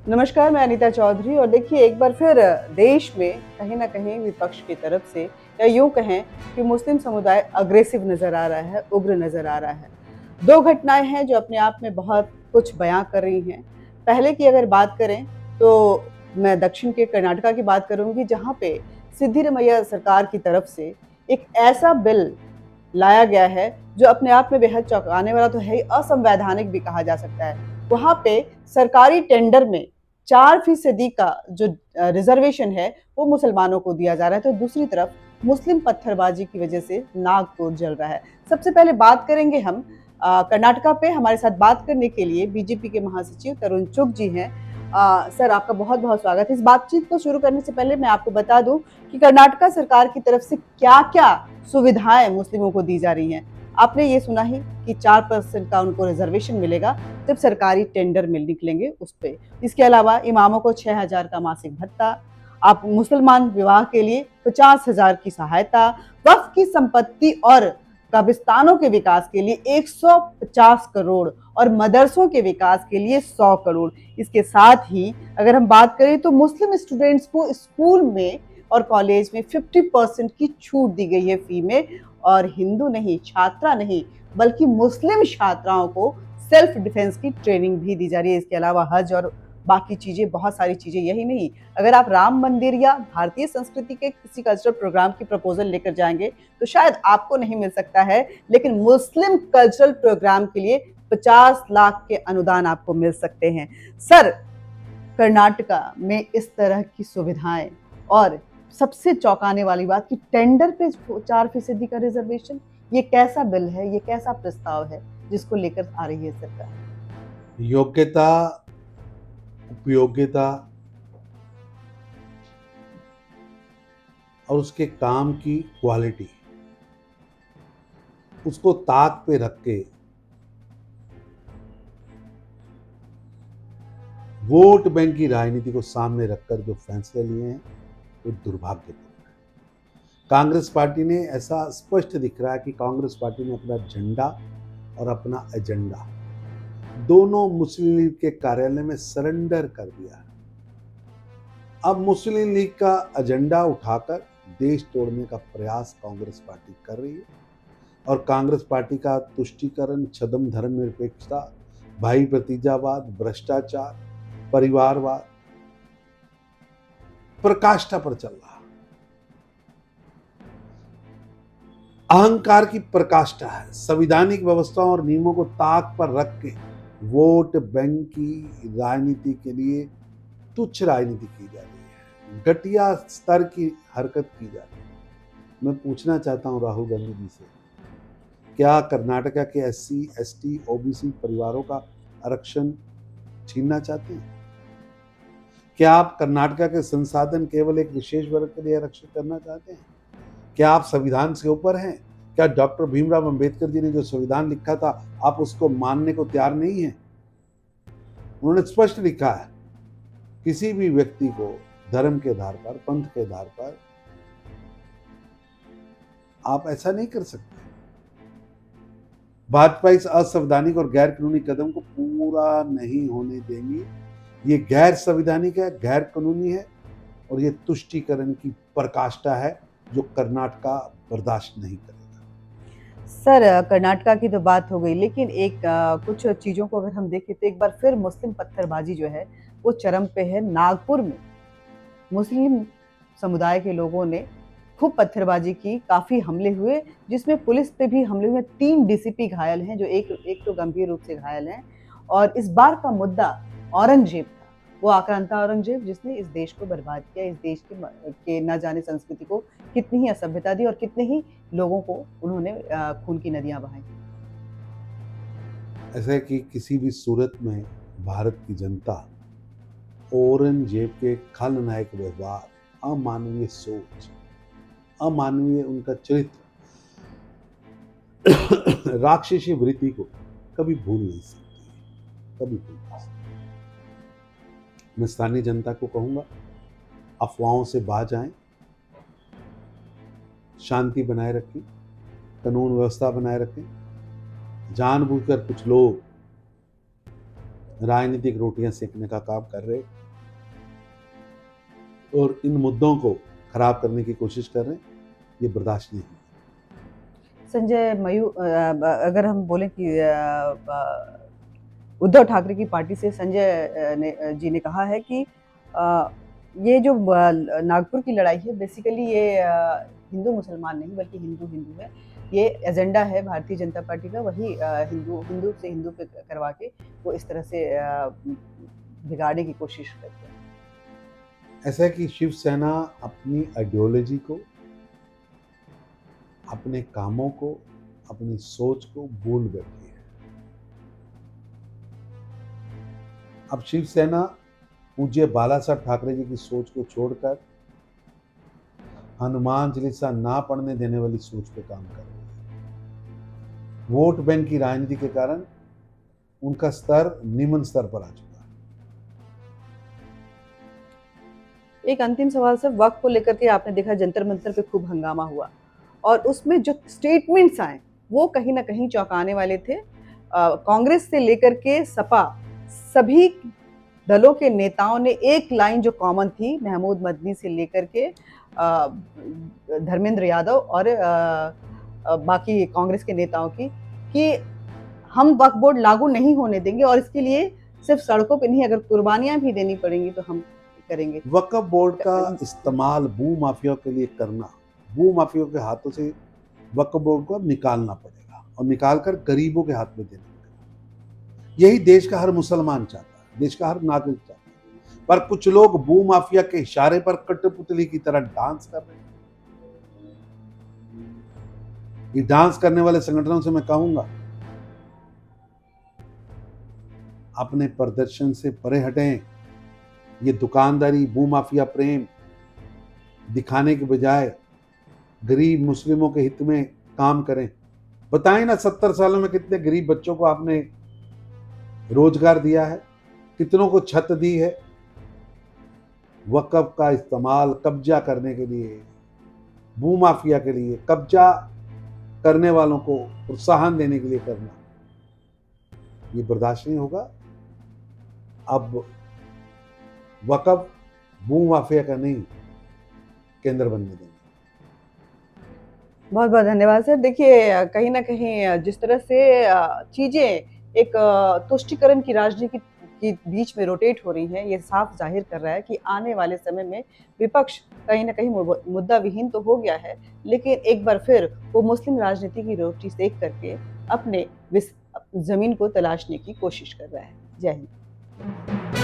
नमस्कार, मैं अनीता चौधरी। और देखिए, एक बार फिर देश में कहीं न कहीं विपक्ष की तरफ से, या यूँ कहें कि मुस्लिम समुदाय अग्रेसिव नज़र आ रहा है, उग्र नज़र आ रहा है। 2 घटनाएँ हैं जो अपने आप में बहुत कुछ बयाँ कर रही हैं। पहले की अगर बात करें तो मैं दक्षिण के कर्नाटका की बात करूँगी, जहाँ पे सिद्धिरमैया सरकार की तरफ से एक ऐसा बिल लाया गया है जो अपने आप में बेहद चौंकाने वाला तो है ही, असंवैधानिक भी कहा जा सकता है। वहाँ पे सरकारी टेंडर में 4% का जो रिजर्वेशन है वो मुसलमानों को दिया जा रहा है, तो दूसरी तरफ मुस्लिम पत्थरबाजी की वजह से नागपुर जल रहा है। सबसे पहले बात करेंगे हम कर्नाटका पे। हमारे साथ बात करने के लिए बीजेपी के महासचिव तरुण चुग जी हैं। सर, आपका बहुत-बहुत स्वागत है। इस बातचीत को शुरू करने से पहले मैं आपको बता दूं कि कर्नाटका सरकार की तरफ से क्या-क्या सुविधाएं मुस्लिमों को दी जा रही हैं। आपने ये सुना ही कि 4% का उनको रिजर्वेशन मिलेगा जब सरकारी टेंडर में निकलेंगे उस पे। इसके अलावा इमामों को 6,000 का मासिक भत्ता, आप मुसलमान विवाह के लिए 50,000 की सहायता, वक्फ की संपत्ति और कब्रिस्तानों के विकास के लिए 150 करोड़ और मदरसों के विकास के लिए 100 करोड़। इसके साथ ही अगर हम बात करें तो मुस्लिम स्टूडेंट्स को स्कूल में और कॉलेज में 50% की छूट दी गई है फी में। और हिंदू नहीं, छात्रा नहीं, बल्कि मुस्लिम छात्राओं को सेल्फ डिफेंस की ट्रेनिंग भी दी जा रही है। इसके अलावा हज और बाकी चीजें, बहुत सारी चीजें। यही नहीं, अगर आप राम मंदिर या भारतीय संस्कृति के किसी कल्चरल प्रोग्राम की प्रपोजल लेकर जाएंगे तो शायद आपको नहीं मिल सकता है, लेकिन मुस्लिम कल्चरल प्रोग्राम के लिए 50 लाख के अनुदान आपको मिल सकते हैं। सर, कर्नाटका में इस तरह की सुविधाएं और सबसे चौंकाने वाली बात कि टेंडर पे 4% का रिजर्वेशन, ये कैसा बिल है, ये कैसा प्रस्ताव है जिसको लेकर आ रही है सरकार? योग्यता, उपयोगिता और उसके काम की क्वालिटी, उसको ताक पे रख के वोट बैंक की राजनीति को सामने रखकर जो फैसले लिए हैं वो दुर्भाग्यपूर्ण है। कांग्रेस पार्टी ने ऐसा स्पष्ट दिख रहा है कि कांग्रेस पार्टी ने अपना झंडा और अपना एजेंडा दोनों मुस्लिम लीग के कार्यालय में सरेंडर कर दिया है। अब मुस्लिम लीग का एजेंडा उठाकर देश तोड़ने का प्रयास कांग्रेस पार्टी कर रही है और कांग्रेस पार्टी का तुष्टीकरण, छद्म धर्मनिरपेक्षता, भाई भतीजावाद, भ्रष्टाचार, परिवारवाद प्रकाष्ठा पर चल रहा, अहंकार की प्रकाष्ठा है। संवैधानिक व्यवस्थाओं और नियमों को ताक पर रख के वोट बैंक की राजनीति के लिए तुच्छ राजनीति की जा रही है, घटिया स्तर की हरकत की जा रही है। मैं पूछना चाहता हूं राहुल गांधी जी से, क्या कर्नाटका के SC, ST, OBC परिवारों का आरक्षण छीनना चाहते हैं? क्या आप कर्नाटका के संसाधन केवल एक विशेष वर्ग के लिए आरक्षित करना चाहते हैं? क्या आप संविधान से ऊपर हैं? क्या डॉक्टर भीमराव अंबेडकर जी ने जो संविधान लिखा था आप उसको मानने को तैयार नहीं हैं? उन्होंने स्पष्ट लिखा है, किसी भी व्यक्ति को धर्म के आधार पर, पंथ के आधार पर आप ऐसा नहीं कर सकते। भाजपा इस असंवैधानिक और गैर कानूनी कदम को पूरा नहीं होने देंगी। ये गैर संवैधानिक है, गैर कानूनी है और ये तुष्टीकरण की प्रकाष्ठा है जो कर्नाटका बर्दाश्त नहीं करेगा। सर, कर्नाटका की तो बात हो गई, लेकिन कुछ चीज़ों को अगर हम देखें तो एक बार फिर मुस्लिम पत्थरबाजी जो है वो चरम पे है। नागपुर में मुस्लिम समुदाय के लोगों ने खूब पत्थरबाजी की, काफ़ी हमले हुए, जिसमें पुलिस पे भी हमले हुए। 3 डीसीपी घायल हैं, जो एक तो गंभीर रूप से घायल हैं। और इस बार का मुद्दा औरंगजेब था, वो आक्रांता औरंगजेब जिसने इस देश को बर्बाद किया, इस देश के न जाने संस्कृति को कितनी ही असभ्यता दी और कितने ही लोगों को उन्होंने खून की नदियां बहाई। ऐसा है कि किसी भी सूरत में भारत की जनता औरंगजेब के खलनायक व्यवहार, अमानवीय सोच, अमानवीय उनका चरित्र, राक्षसी वृत्ति को कभी भूल नहीं सकती, कभी भूल नहीं सकती। मैं स्थानीय जनता को कहूंगा, अफवाहों से बाज आएं, शांति बनाए रखें, कानून व्यवस्था बनाए रखें। जानबूझकर कुछ लोग राजनीतिक रोटियां सेकने का काम कर रहे और इन मुद्दों को खराब करने की कोशिश कर रहे हैं, ये बर्दाश्त नहीं होगा। संजय अगर हम बोलें कि उद्धव ठाकरे की पार्टी से संजय जी ने कहा है कि ये जो नागपुर की लड़ाई है बेसिकली ये हिंदू मुसलमान नहीं बल्कि हिंदू हिंदू है। ये एजेंडा है भारतीय जनता पार्टी का, वही हिंदू से हिंदू पे करवा के वो इस तरह से बिगाड़ने की कोशिश करते हैं। ऐसा है कि शिवसेना अपनी आइडियोलॉजी को, अपने कामों को, अपनी सोच को भूल बैठी है। अब शिवसेना पूज्य बाला साहब ठाकरे जी की सोच को छोड़कर हनुमान चालीसा ना पढ़ने देने वाली सोच पे काम कर रही है। वोट बैंक की राजनीति के कारण उनका स्तर निम्न स्तर पर आ चुका है। एक अंतिम सवाल सर, वक्त को लेकर के आपने देखा जंतर मंतर पे खूब हंगामा हुआ और उसमें जो स्टेटमेंट्स आए वो कहीं ना कहीं चौंकाने वाले थे। कांग्रेस से लेकर के सपा सभी दलों के नेताओं ने एक लाइन जो कॉमन थी महमूद मदनी से लेकर के धर्मेंद्र यादव और बाकी कांग्रेस के नेताओं की, कि हम वक्फ बोर्ड लागू नहीं होने देंगे और इसके लिए सिर्फ सड़कों पे नहीं, अगर कुर्बानियां भी देनी पड़ेंगी तो हम करेंगे। वक्फ बोर्ड का इस्तेमाल भू माफिया के लिए करना, भू माफियों के हाथों से वक्फ बोर्ड को अब निकालना पड़ेगा और निकालकर गरीबों के हाथ में देना पड़ेगा। यही देश का हर मुसलमान चाहता है, देश का हर नागरिक चाहता है, पर कुछ लोग भू माफिया के इशारे पर कठपुतली की तरह डांस कर रहे हैं। ये डांस करने वाले संगठनों से मैं कहूंगा, अपने प्रदर्शन से परे हटें। ये दुकानदारी, भू माफिया प्रेम दिखाने के बजाय गरीब मुस्लिमों के हित में काम करें। बताएं ना, 70 सालों में कितने गरीब बच्चों को आपने रोजगार दिया है, कितनों को छत दी है। वक्फ का इस्तेमाल कब्जा करने के लिए, भू माफिया के लिए, कब्जा करने वालों को प्रोत्साहन देने के लिए करना, ये बर्दाश्त नहीं होगा। अब वक्फ भू माफिया का नहीं, केंद्र बनने देंगे। बहुत बहुत धन्यवाद सर। देखिए कहीं ना कहीं जिस तरह से चीजें एक तुष्टीकरण की राजनीति के बीच में रोटेट हो रही है, ये साफ जाहिर कर रहा है कि आने वाले समय में विपक्ष कहीं ना कहीं मुद्दा विहीन तो हो गया है, लेकिन एक बार फिर वो मुस्लिम राजनीति की रोटी सेक करके अपने जमीन को तलाशने की कोशिश कर रहा है। जय हिंद।